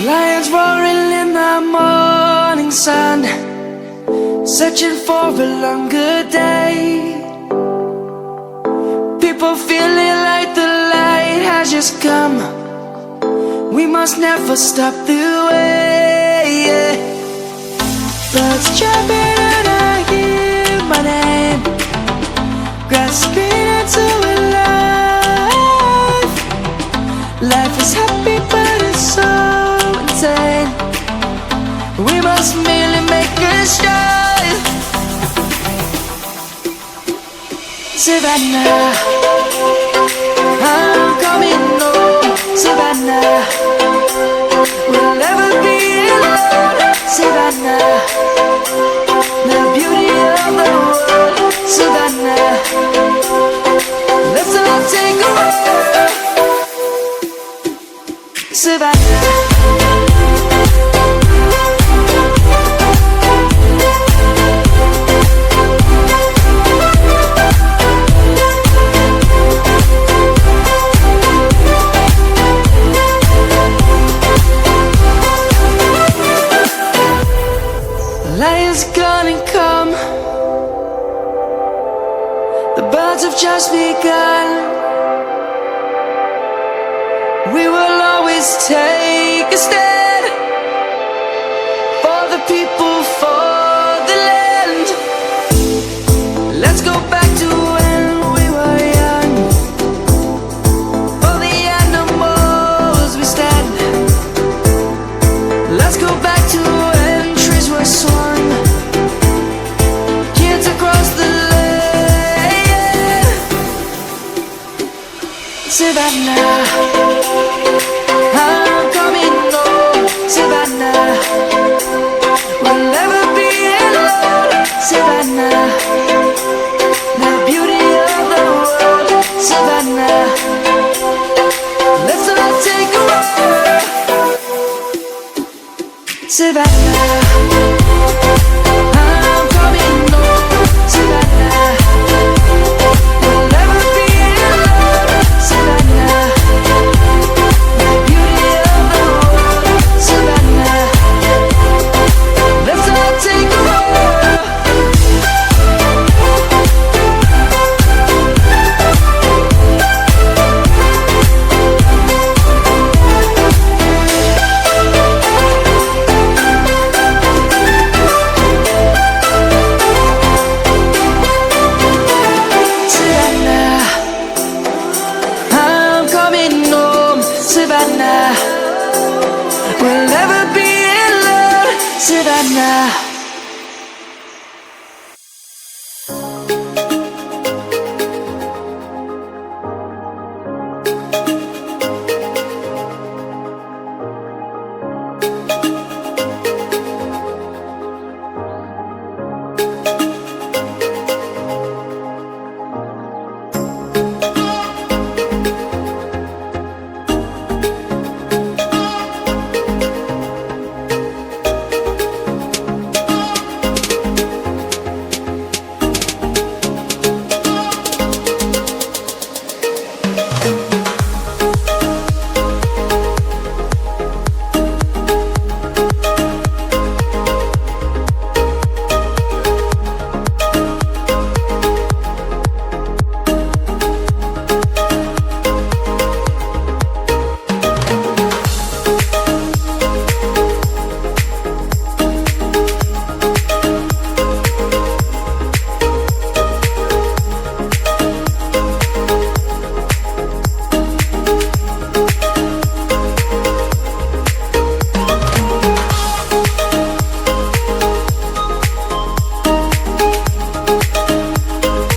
Lions roaring in the morning sun, searching for a longer day. People feeling like the light has just come. We must never stop the way. Birds chirping and I hear my name, grasping into a life. Life is happy but it's so insane. We must merely make a start. Savannah, I'm coming home. Savannah, we'll never be alone. Savannah, the beauty of the world. Savannah, let's all take a walk. Savannah. Lion's gonna come. The birds have just begun. We will always take a stand for the people, for the land. Let's go back to when we were young. For the animals we stand. Let's go back to when trees were swung, kids across the land. Savannah, I'm coming home. Savannah, we'll never be alone. Savannah, the beauty of the world. Savannah, let's all take a walk. Savannah, I'm coming home. Savannah, we'll never be alone. Savannah, the beauty of the world. Savannah, let's all take a walk. Savannah, I'm coming home. Savannah, we'll never be alone. Savannah.